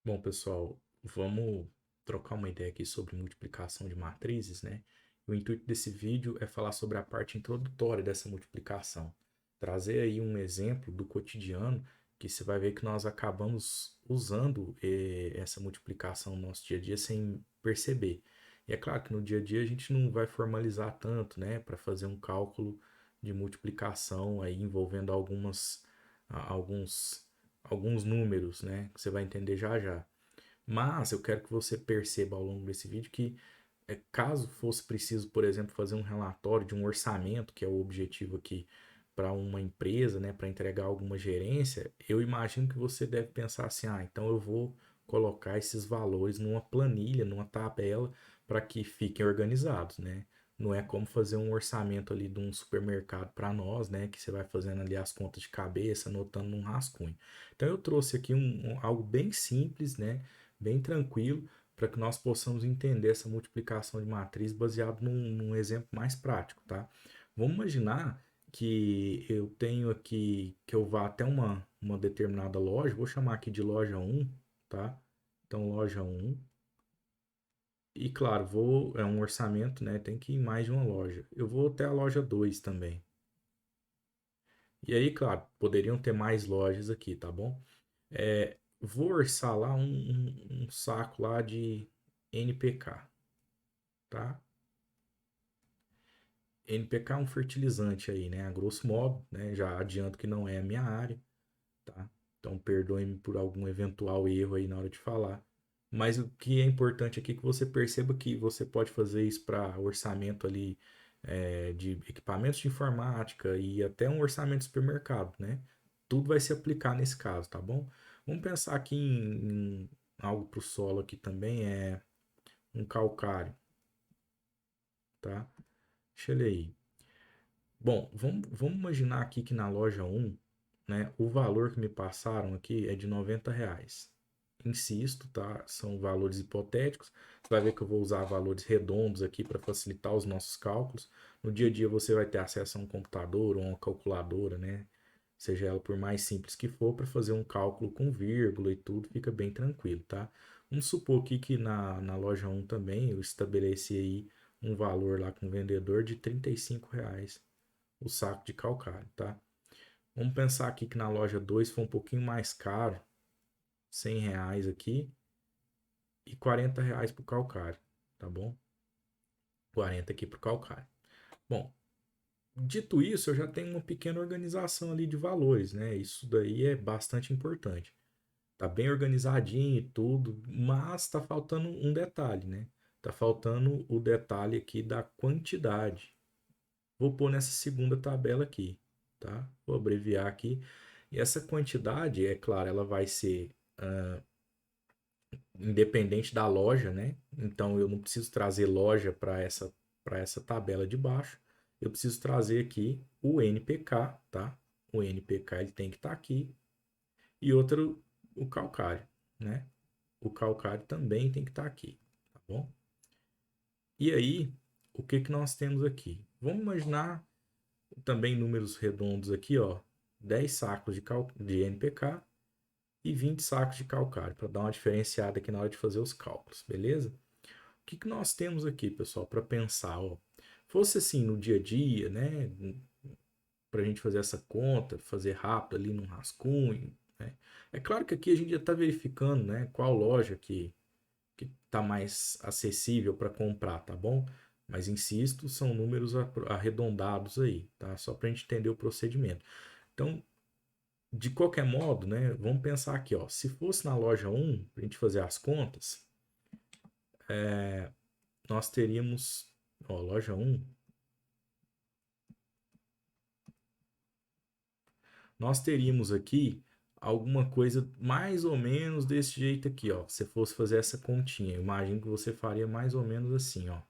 Bom, pessoal, vamos trocar uma ideia aqui sobre multiplicação de matrizes, né? O intuito desse vídeo é falar sobre a parte introdutória dessa multiplicação. Trazer aí um exemplo do cotidiano que você vai ver que nós acabamos usando essa multiplicação no nosso dia a dia sem perceber. E é claro que no dia a dia a gente não vai formalizar tanto, né, para fazer um cálculo de multiplicação aí envolvendo alguns alguns números, né? Que você vai entender já já. Mas eu quero que você perceba ao longo desse vídeo que, caso fosse preciso, por exemplo, fazer um relatório de um orçamento, que é o objetivo aqui para uma empresa, né, para entregar alguma gerência, eu imagino que você deve pensar assim: ah, então eu vou colocar esses valores numa planilha, numa tabela, para que fiquem organizados, né? Não é como fazer um orçamento ali de um supermercado para nós, né? Que você vai fazendo ali as contas de cabeça, anotando num rascunho. Então eu trouxe aqui algo bem simples, né? Bem tranquilo, para que nós possamos entender essa multiplicação de matriz baseado num exemplo mais prático, tá? Vamos imaginar que eu tenho aqui, que eu vá até uma determinada loja, vou chamar aqui de loja um, tá? Então, loja um. E claro, é um orçamento, né? Tem que ir em mais de uma loja. Eu vou até a loja 2 também. E aí, claro, poderiam ter mais lojas aqui, tá bom? Vou orçar lá um saco lá de NPK, tá? NPK é um fertilizante aí, né? A grosso modo, né? Já adianto que não é a minha área, tá? Então perdoe-me por algum eventual erro aí na hora de falar. Mas o que é importante aqui é que você perceba que você pode fazer isso para orçamento ali de equipamentos de informática e até um orçamento de supermercado, né? Tudo vai se aplicar nesse caso, tá bom? Vamos pensar aqui em algo para o solo aqui também, é um calcário, tá? Deixa ele aí. Bom, vamos imaginar aqui que na loja um, né, o valor que me passaram aqui é de R$ 90. Insisto, tá? São valores hipotéticos. Você vai ver que eu vou usar valores redondos aqui para facilitar os nossos cálculos. No dia a dia você vai ter acesso a um computador ou uma calculadora, né? Seja ela por mais simples que for, para fazer um cálculo com vírgula e tudo, fica bem tranquilo, tá? Vamos supor aqui que na loja um também eu estabeleci aí um valor lá com o vendedor de R$ 35 o saco de calcário, tá? Vamos pensar aqui que na loja 2 foi um pouquinho mais caro, R$ 100 aqui e R$ 40 pro calcário, tá bom? 40 aqui pro calcário. Bom, dito isso, eu já tenho uma pequena organização ali de valores, né? Isso daí é bastante importante. Tá bem organizadinho e tudo, mas tá faltando um detalhe, né? Tá faltando o detalhe aqui da quantidade. Vou pôr nessa segunda tabela aqui, tá? Vou abreviar aqui. E essa quantidade, é claro, ela vai ser independente da loja, né? Então eu não preciso trazer loja para essa tabela de baixo. Eu preciso trazer aqui o NPK, tá? O NPK ele tem que estar aqui e outro o calcário, né? O calcário também tem que estar aqui, tá bom? E aí, o que que nós temos aqui? Vamos imaginar também números redondos aqui, ó, 10 sacos de NPK e 20 sacos de calcário, para dar uma diferenciada aqui na hora de fazer os cálculos, beleza? O que, que nós temos aqui, pessoal, para pensar? Ó, fosse assim no dia a dia, né, para a gente fazer essa conta, fazer rápido ali num rascunho, né? É claro que aqui a gente já está verificando, né, qual loja que está mais acessível para comprar, tá bom? Mas insisto, são números arredondados aí, tá? Só para a gente entender o procedimento. Então, de qualquer modo, né? Vamos pensar aqui, ó. Se fosse na loja um, para a gente fazer as contas, nós teríamos, ó, loja um, nós teríamos aqui alguma coisa mais ou menos desse jeito aqui, ó. Se fosse fazer essa continha, eu imagino que você faria mais ou menos assim, ó,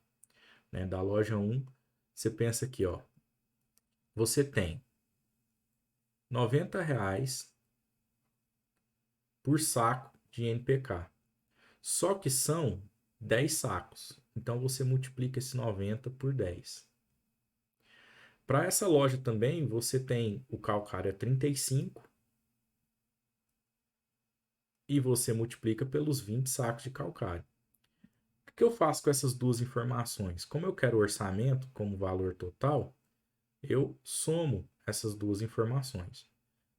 né? Da loja um, você pensa aqui, ó. Você tem R$ 90 por saco de NPK. Só que são 10 sacos. Então você multiplica esse 90 por 10. Para essa loja também, você tem o calcário a 35 e você multiplica pelos 20 sacos de calcário. O que eu faço com essas duas informações? Como eu quero orçamento como valor total, eu somo essas duas informações,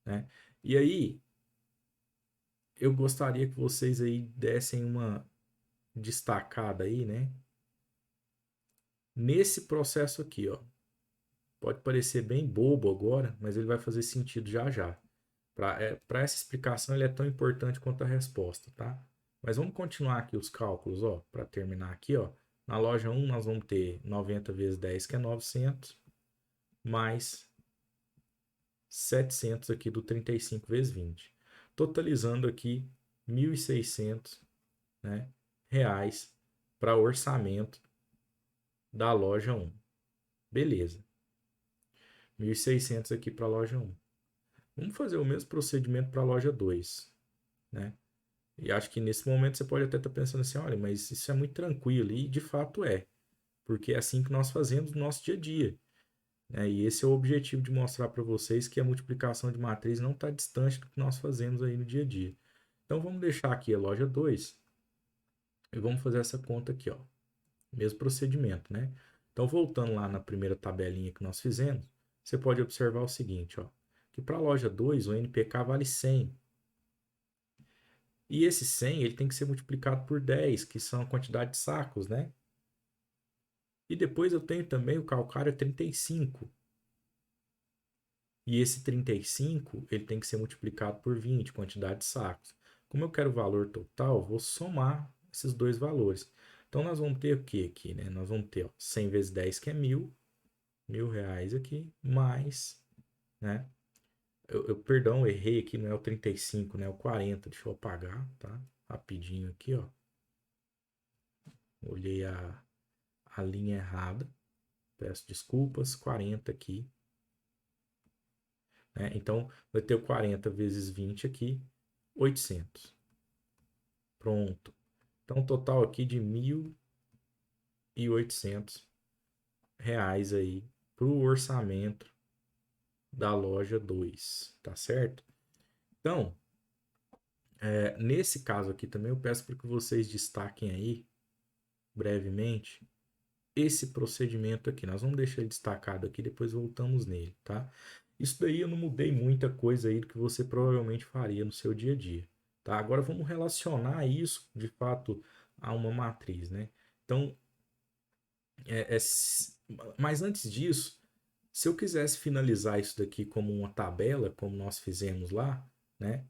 né? E aí, eu gostaria que vocês aí dessem uma destacada aí, né? Nesse processo aqui, ó. Pode parecer bem bobo agora, mas ele vai fazer sentido já já. Para essa explicação, ele é tão importante quanto a resposta, tá? Mas vamos continuar aqui os cálculos, ó, para terminar aqui, ó. Na loja 1, nós vamos ter 90 vezes 10, que é 900, mais 700 aqui do 35 vezes 20. Totalizando aqui 1.600, né, reais para orçamento da loja 1. Beleza. 1.600 aqui para a loja 1. Vamos fazer o mesmo procedimento para a loja 2, né? E acho que nesse momento você pode até estar pensando assim, olha, mas isso é muito tranquilo. E de fato é, porque é assim que nós fazemos no nosso dia a dia, né? E esse é o objetivo de mostrar para vocês que a multiplicação de matriz não está distante do que nós fazemos aí no dia a dia. Então vamos deixar aqui a loja 2 e vamos fazer essa conta aqui, ó. Mesmo procedimento, né? Então voltando lá na primeira tabelinha que nós fizemos, você pode observar o seguinte, ó, que para a loja 2 o NPK vale 100. E esse 100 ele tem que ser multiplicado por 10, que são a quantidade de sacos, né? E depois eu tenho também o calcário 35. E esse 35 ele tem que ser multiplicado por 20, quantidade de sacos. Como eu quero o valor total, vou somar esses dois valores. Então nós vamos ter o que aqui, né? Nós vamos ter, ó, 100 vezes 10, que é 1.000, R$ 1.000 aqui, mais, né? Perdão, errei aqui, não é o 35, né? É o 40. Deixa eu apagar, tá? Rapidinho aqui, ó. Olhei a linha errada. Peço desculpas. 40 aqui, né? Então, vai ter o 40 vezes 20 aqui, 800. Pronto. Então, um total aqui de R$ 1.800 aí para o orçamento da loja 2, tá certo? Então, nesse caso aqui também eu peço para que vocês destaquem aí, brevemente, esse procedimento aqui. Nós vamos deixar ele destacado aqui, depois voltamos nele, tá? Isso daí eu não mudei muita coisa aí do que você provavelmente faria no seu dia a dia, tá? Agora vamos relacionar isso, de fato, a uma matriz, né? Então, é, é, mas antes disso, se eu quisesse finalizar isso daqui como uma tabela, como nós fizemos lá, né?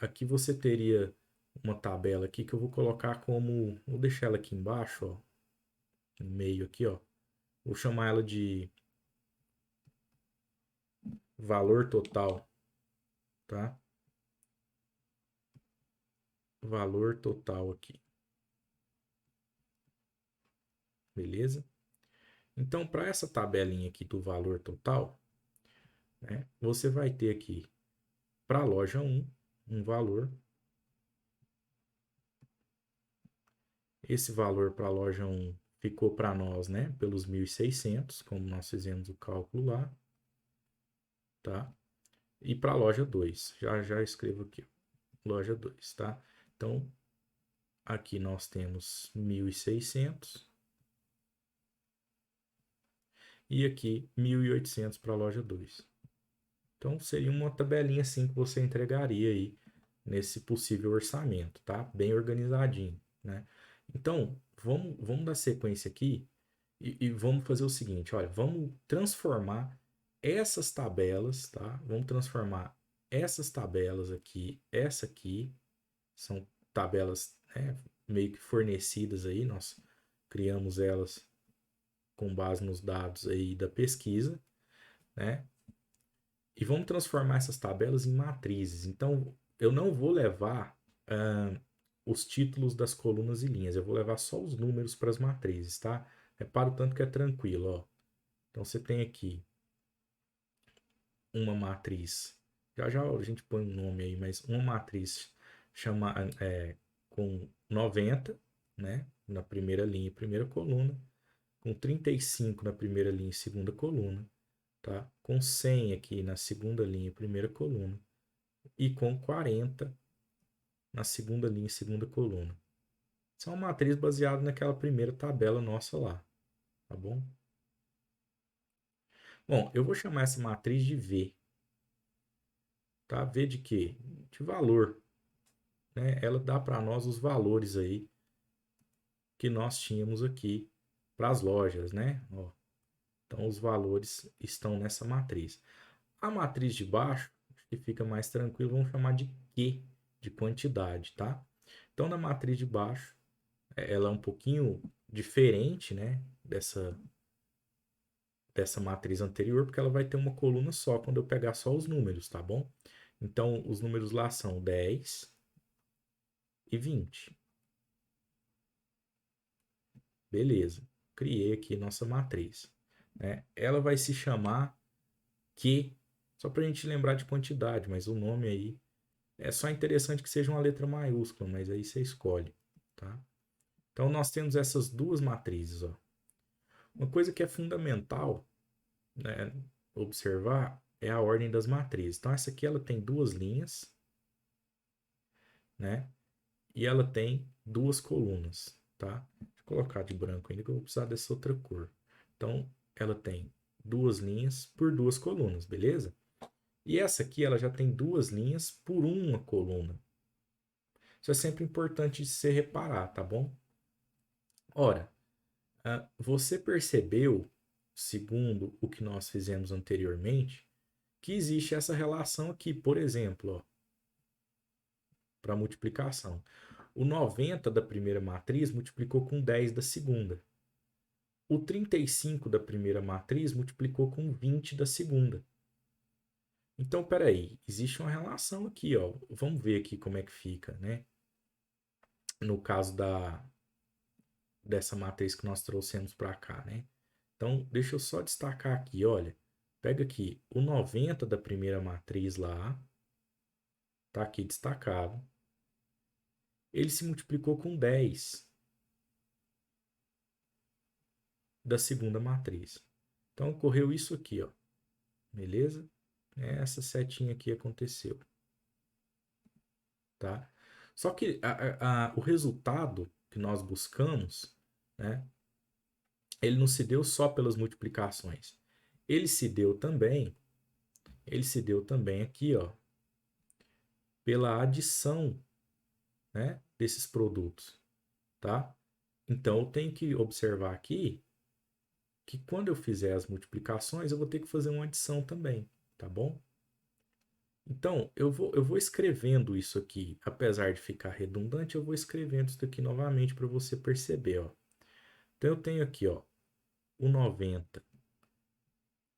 Aqui você teria uma tabela aqui que eu vou colocar como, vou deixar ela aqui embaixo, ó, no meio aqui, ó. Vou chamar ela de valor total, tá? Valor total aqui, beleza? Então, para essa tabelinha aqui do valor total, né, você vai ter aqui para a loja 1 um valor. Esse valor para a loja 1 ficou para nós, né, pelos 1.600, como nós fizemos o cálculo lá, tá? E para a loja 2, já escrevo aqui, loja 2, tá? Então, aqui nós temos 1.600 e aqui 1.800 para a loja 2. Então, seria uma tabelinha assim que você entregaria aí nesse possível orçamento, tá? Bem organizadinho, né? Então, vamos dar sequência aqui e vamos fazer o seguinte, olha, vamos transformar essas tabelas, tá? Vamos transformar essas tabelas aqui, essa aqui, são tabelas, né, meio que fornecidas aí, nós criamos elas com base nos dados aí da pesquisa, né? E vamos transformar essas tabelas em matrizes. Então, eu não vou levar os títulos das colunas e linhas, eu vou levar só os números para as matrizes, tá? Repara o tanto que é tranquilo, ó. Então, você tem aqui uma matriz, já já a gente põe um nome aí, mas uma matriz chama, com 90, né? Na primeira linha e primeira coluna, com 35 na primeira linha e segunda coluna, tá? Com 100 aqui na segunda linha e primeira coluna, e com 40 na segunda linha e segunda coluna. Isso é uma matriz baseada naquela primeira tabela nossa lá, tá bom? Bom, eu vou chamar essa matriz de V, tá? V de quê? De valor, né? Ela dá para nós os valores aí que nós tínhamos aqui para as lojas, né? Ó, então, os valores estão nessa matriz. A matriz de baixo, que fica mais tranquilo, vamos chamar de Q, de quantidade, tá? Então, na matriz de baixo, ela é um pouquinho diferente, né? Dessa matriz anterior, porque ela vai ter uma coluna só quando eu pegar só os números, tá bom? Então, os números lá são 10 e 20. Beleza. Criei aqui nossa matriz, né? Ela vai se chamar Q, só para a gente lembrar de quantidade, mas o nome aí é só interessante que seja uma letra maiúscula, mas aí você escolhe, tá? Então, nós temos essas duas matrizes, ó. Uma coisa que é fundamental, né, observar é a ordem das matrizes. Então, essa aqui ela tem duas linhas, né? E ela tem duas colunas, tá? Deixa eu colocar de branco ainda que eu vou precisar dessa outra cor. Então, ela tem duas linhas por duas colunas, beleza? E essa aqui ela já tem duas linhas por uma coluna. Isso é sempre importante de se reparar, tá bom? Ora, você percebeu, segundo o que nós fizemos anteriormente, que existe essa relação aqui, por exemplo, para multiplicação. O 90 da primeira matriz multiplicou com 10 da segunda. O 35 da primeira matriz multiplicou com 20 da segunda. Então, peraí, existe uma relação aqui, ó. Vamos ver aqui como é que fica, né? No caso dessa matriz que nós trouxemos para cá, né? Então, deixa eu só destacar aqui, olha. Pega aqui o 90 da primeira matriz lá, tá aqui destacado. Ele se multiplicou com 10 da segunda matriz. Então, ocorreu isso aqui, ó. Beleza? Essa setinha aqui aconteceu, tá? Só que o resultado que nós buscamos, né? Ele não se deu só pelas multiplicações. Ele se deu também, aqui, ó, pela adição, né, desses produtos, tá? Então eu tenho que observar aqui que quando eu fizer as multiplicações, eu vou ter que fazer uma adição também, tá bom? Então, eu vou escrevendo isso aqui, apesar de ficar redundante, eu vou escrevendo isso aqui novamente para você perceber, ó. Então eu tenho aqui, ó, o 90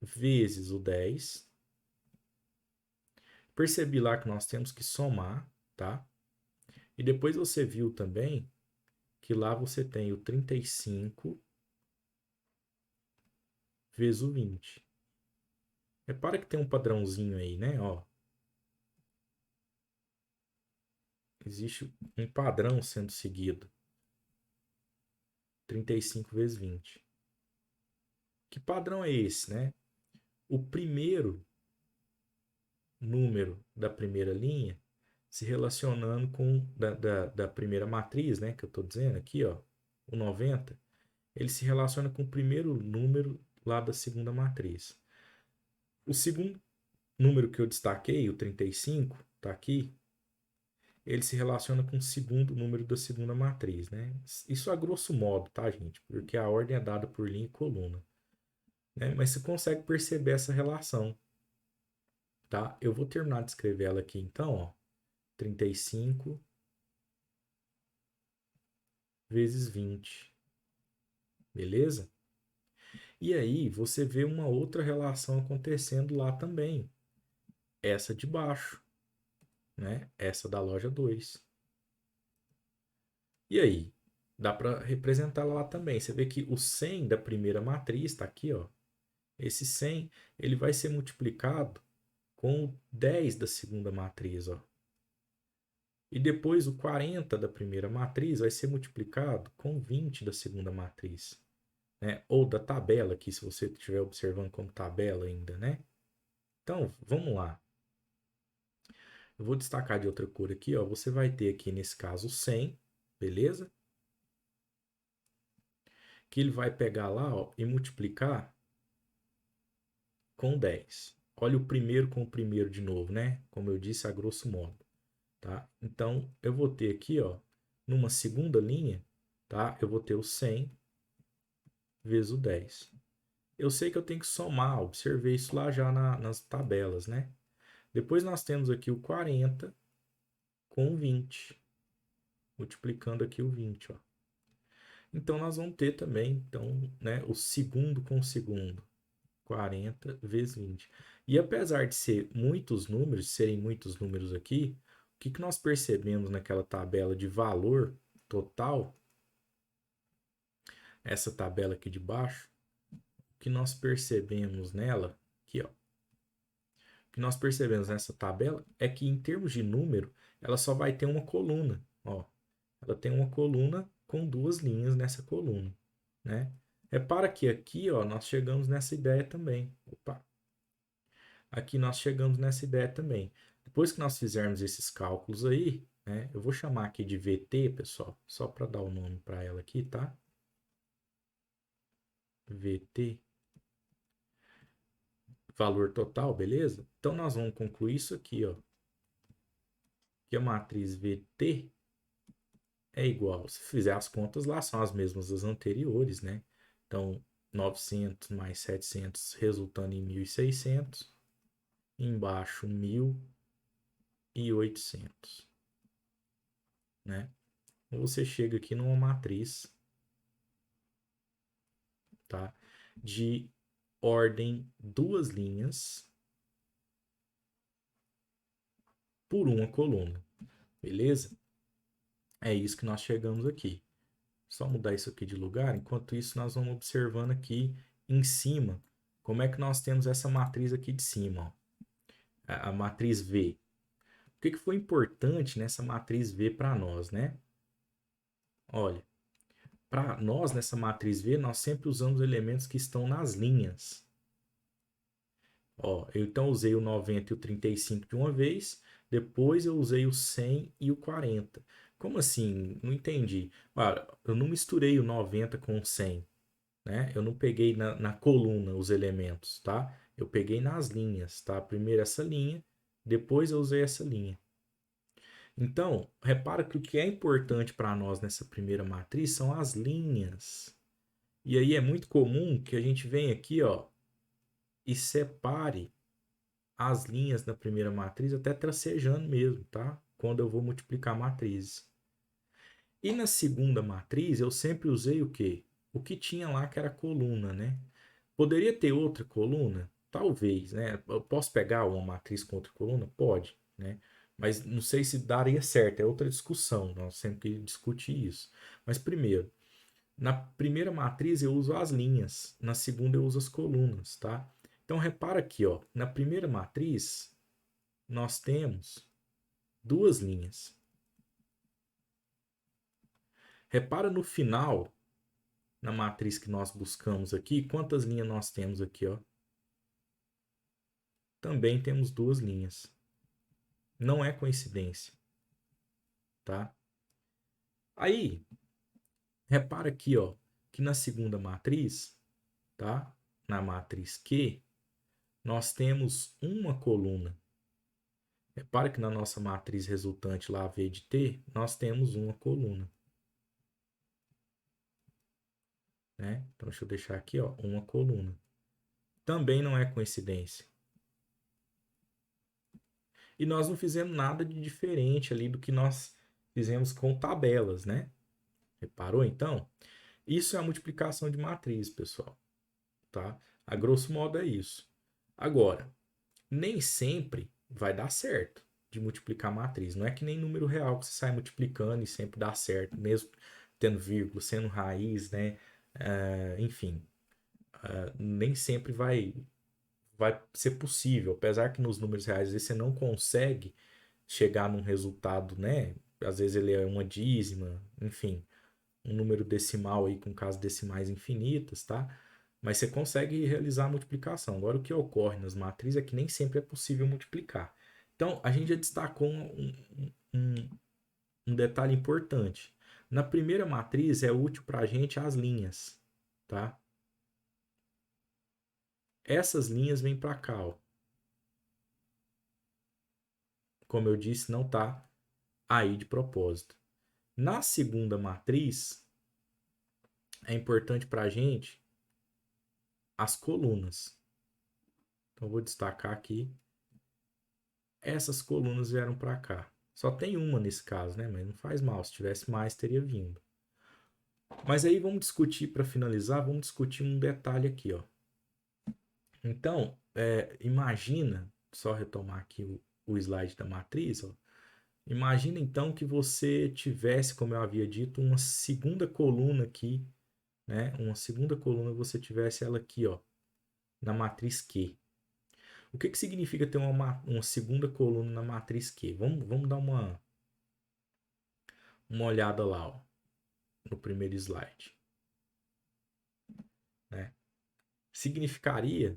vezes o 10. Percebi lá que nós temos que somar, tá? E depois você viu também que lá você tem o 35 vezes o 20. Repara que tem um padrãozinho aí, né? Ó, existe um padrão sendo seguido. 35 vezes 20. Que padrão é esse, né? O primeiro número da primeira linha se relacionando com da primeira matriz, né? Que eu estou dizendo aqui, ó, o 90, ele se relaciona com o primeiro número lá da segunda matriz. O segundo número que eu destaquei, o 35, tá aqui, ele se relaciona com o segundo número da segunda matriz, né? Isso a grosso modo, tá, gente? Porque a ordem é dada por linha e coluna, né? Mas você consegue perceber essa relação, tá? Eu vou terminar de escrever ela aqui então, ó. 35 vezes 20, beleza? E aí você vê uma outra relação acontecendo lá também. Essa de baixo, né? Essa da loja 2. E aí? Dá para representar lá também. Você vê que o 100 da primeira matriz está aqui, ó. Esse 100 ele vai ser multiplicado com o 10 da segunda matriz, ó. E depois o 40 da primeira matriz vai ser multiplicado com 20 da segunda matriz, né? Ou da tabela aqui, se você estiver observando como tabela ainda, né? Então, vamos lá. Eu vou destacar de outra cor aqui, ó. Você vai ter aqui, nesse caso, 100, beleza? Que ele vai pegar lá, ó, e multiplicar com 10. Olha o primeiro com o primeiro de novo, né? Como eu disse, a grosso modo, tá? Então, eu vou ter aqui, ó, numa segunda linha, tá? Eu vou ter o 100 vezes o 10. Eu sei que eu tenho que somar, observei isso lá já nas tabelas, né? Depois nós temos aqui o 40 com o 20, multiplicando aqui o 20, ó. Então, nós vamos ter também, então, né, o segundo com o segundo, 40 vezes 20. E apesar de serem muitos números aqui, o que nós percebemos naquela tabela de valor total, essa tabela aqui de baixo, o que nós percebemos nela, aqui ó, o que nós percebemos nessa tabela é que em termos de número, ela só vai ter uma coluna, ó. Ela tem uma coluna com duas linhas nessa coluna, né? Repara que aqui, ó, nós chegamos nessa ideia também. Opa. Aqui nós chegamos nessa ideia também. Depois que nós fizermos esses cálculos aí, né? Eu vou chamar aqui de VT, pessoal, só para dar o nome para ela aqui, tá? VT, valor total, beleza? Então nós vamos concluir isso aqui, ó. Que a matriz VT é igual, se fizer as contas lá, são as mesmas das anteriores, né? Então, 900 mais 700 resultando em 1.600. Embaixo, 1.800, né? Você chega aqui numa matriz, tá? De ordem duas linhas por uma coluna, beleza? É isso que nós chegamos aqui. Só mudar isso aqui de lugar. Enquanto isso, nós vamos observando aqui em cima como é que nós temos essa matriz aqui de cima, ó. A matriz V. O que foi importante nessa matriz V para nós, né? Olha, para nós nessa matriz V, nós sempre usamos elementos que estão nas linhas. Ó, eu então usei o 90 e o 35 de uma vez, depois eu usei o 100 e o 40. Como assim? Não entendi. Olha, eu não misturei o 90 com o 100, né? Eu não peguei na coluna os elementos, tá? Eu peguei nas linhas, tá? Primeiro essa linha, depois eu usei essa linha. Então, repara que o que é importante para nós nessa primeira matriz são as linhas. E aí é muito comum que a gente venha aqui, ó, e separe as linhas da primeira matriz até tracejando mesmo, tá? Quando eu vou multiplicar matrizes. E na segunda matriz eu sempre usei o quê? O que tinha lá que era coluna, né? Poderia ter outra coluna? Talvez, né? Eu posso pegar uma matriz com outra coluna? Pode, né? Mas não sei se daria certo, é outra discussão, nós sempre discutimos isso. Mas primeiro, na primeira matriz eu uso as linhas, na segunda eu uso as colunas, tá? Então repara aqui, ó, na primeira matriz nós temos duas linhas. Repara no final, na matriz que nós buscamos aqui, quantas linhas nós temos aqui, ó? Também temos duas linhas. Não é coincidência, tá? Aí, repara aqui, ó, que na segunda matriz, tá? Na matriz Q, nós temos uma coluna. Repara que na nossa matriz resultante lá, V de T, nós temos uma coluna. Né? Então, deixa eu deixar aqui, ó, uma coluna. Também não é coincidência. E nós não fizemos nada de diferente ali do que nós fizemos com tabelas, né? Reparou, então? Isso é a multiplicação de matriz, pessoal. Tá? A grosso modo é isso. Agora, nem sempre vai dar certo de multiplicar matriz. Não é que nem número real que você sai multiplicando e sempre dá certo, mesmo tendo vírgula, sendo raiz, né? Enfim, nem sempre vai ser possível. Apesar que nos números reais às vezes você não consegue chegar num resultado, né? Às vezes ele é uma dízima, enfim, um número decimal aí com casas decimais infinitas, tá? Mas você consegue realizar a multiplicação. Agora, o que ocorre nas matrizes é que nem sempre é possível multiplicar. Então, a gente já destacou um detalhe importante. Na primeira matriz é útil para a gente as linhas, tá? Essas linhas vêm para cá, ó. Como eu disse, não está aí de propósito. Na segunda matriz, é importante para a gente as colunas. Então, vou destacar aqui. Essas colunas vieram para cá. Só tem uma nesse caso, né? Mas não faz mal. Se tivesse mais, teria vindo. Mas aí vamos discutir, para finalizar, vamos discutir um detalhe aqui, ó. Então, imagina, só retomar aqui o slide da matriz, ó. Imagina então que você tivesse, como eu havia dito, uma segunda coluna aqui, né? Uma segunda coluna, você tivesse ela aqui, ó, na matriz Q. O que significa ter uma segunda coluna na matriz Q? Vamos dar uma olhada lá, ó, no primeiro slide, né? Significaria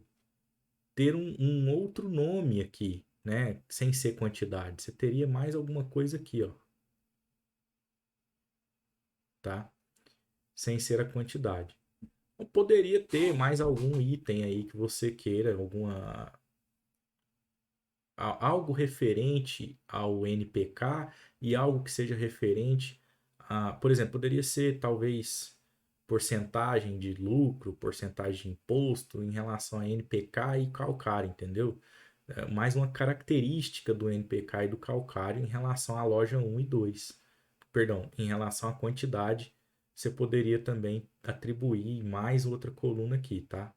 ter um outro nome aqui, né? Sem ser quantidade. Você teria mais alguma coisa aqui, ó, tá? Sem ser a quantidade. Ou poderia ter mais algum item aí que você queira, algo referente ao NPK e algo que seja referente a, por exemplo, poderia ser talvez porcentagem de lucro, porcentagem de imposto em relação a NPK e calcário, entendeu? Mais uma característica do NPK e do calcário em relação à loja 1 e 2. Perdão, em relação à quantidade, você poderia também atribuir mais outra coluna aqui, tá?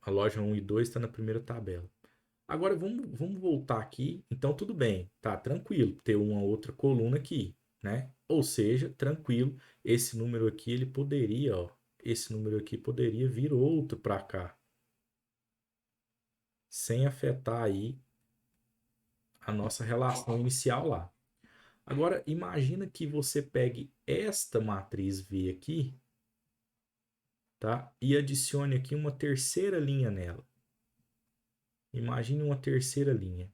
A loja 1 e 2 está na primeira tabela. Agora vamos voltar aqui. Então, tudo bem, tá tranquilo ter uma outra coluna aqui, né? Ou seja, tranquilo, esse número aqui ele poderia, ó, esse número aqui poderia vir outro para cá, sem afetar aí a nossa relação inicial lá. Agora, imagina que você pegue esta matriz V aqui, tá? E adicione aqui uma terceira linha nela. Imagine uma terceira linha.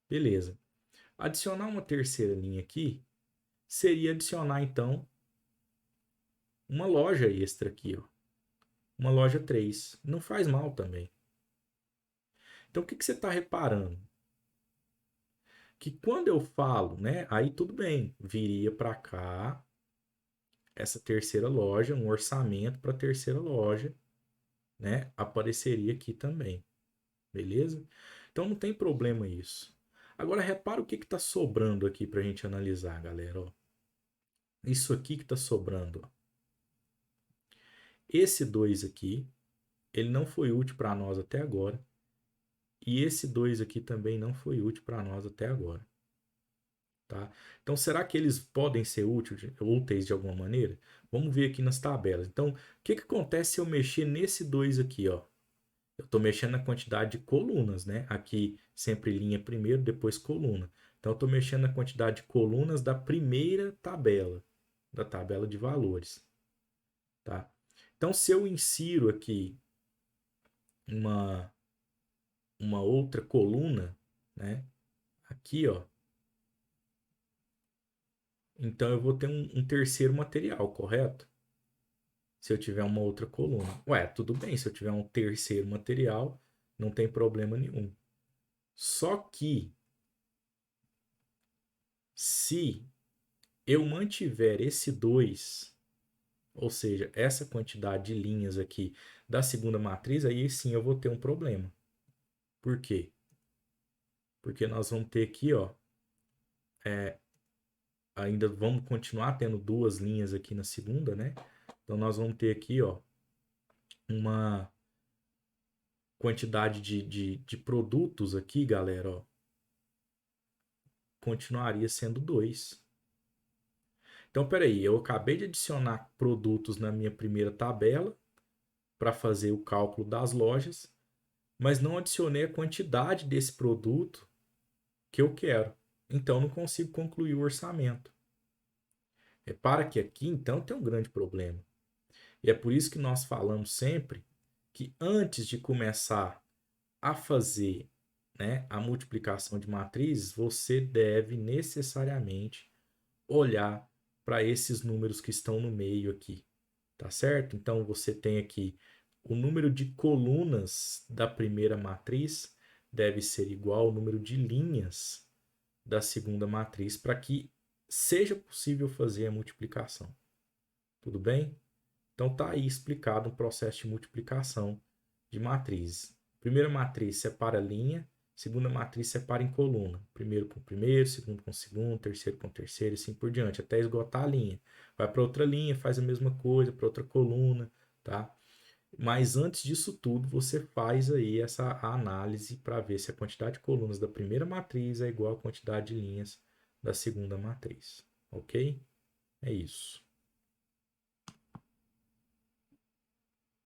Beleza. Adicionar uma terceira linha aqui seria adicionar, então, uma loja extra aqui, ó. Uma loja 3. Não faz mal também. Então, o que você está reparando? Que quando eu falo, né? Aí tudo bem, viria para cá essa terceira loja, um orçamento para a terceira loja, né? Apareceria aqui também, beleza? Então não tem problema isso. Agora repara o que está sobrando aqui para a gente analisar, galera. Ó. Isso aqui que está sobrando. Ó. Esse 2 aqui, ele não foi útil para nós até agora. E esse 2 aqui também não foi útil para nós até agora. Tá? Então, será que eles podem ser úteis de alguma maneira? Vamos ver aqui nas tabelas. Então, o que acontece se eu mexer nesse 2 aqui? Ó? Eu estou mexendo na quantidade de colunas. Né? Aqui, sempre linha primeiro, depois coluna. Então, eu estou mexendo na quantidade de colunas da primeira tabela, da tabela de valores. Tá? Então, se eu insiro aqui uma, uma outra coluna, né? Aqui, ó, então eu vou ter um terceiro material, correto? Se eu tiver uma outra coluna. Ué, tudo bem, se eu tiver um terceiro material, não tem problema nenhum. Só que se eu mantiver esse 2, ou seja, essa quantidade de linhas aqui da segunda matriz, aí sim eu vou ter um problema. Por quê? Porque nós vamos ter aqui, ó, ainda vamos continuar tendo duas linhas aqui na segunda, né? Então nós vamos ter aqui, ó, uma quantidade de produtos aqui, galera, ó, continuaria sendo 2. Então, peraí, eu acabei de adicionar produtos na minha primeira tabela para fazer o cálculo das lojas, mas não adicionei a quantidade desse produto que eu quero. Então, não consigo concluir o orçamento. Repara que aqui, então, tem um grande problema. E é por isso que nós falamos sempre que antes de começar a fazer, né, a multiplicação de matrizes, você deve necessariamente olhar para esses números que estão no meio aqui, tá certo? Então você tem aqui o número de colunas da primeira matriz deve ser igual ao número de linhas da segunda matriz para que seja possível fazer a multiplicação. Tudo bem? Então tá aí explicado o processo de multiplicação de matrizes. Primeira matriz separa linha, segunda matriz separa em coluna. Primeiro com primeiro, segundo com segundo, terceiro com terceiro e assim por diante, até esgotar a linha. Vai para outra linha, faz a mesma coisa, para outra coluna, tá? Mas antes disso tudo, você faz aí essa análise para ver se a quantidade de colunas da primeira matriz é igual à quantidade de linhas da segunda matriz, ok? É isso.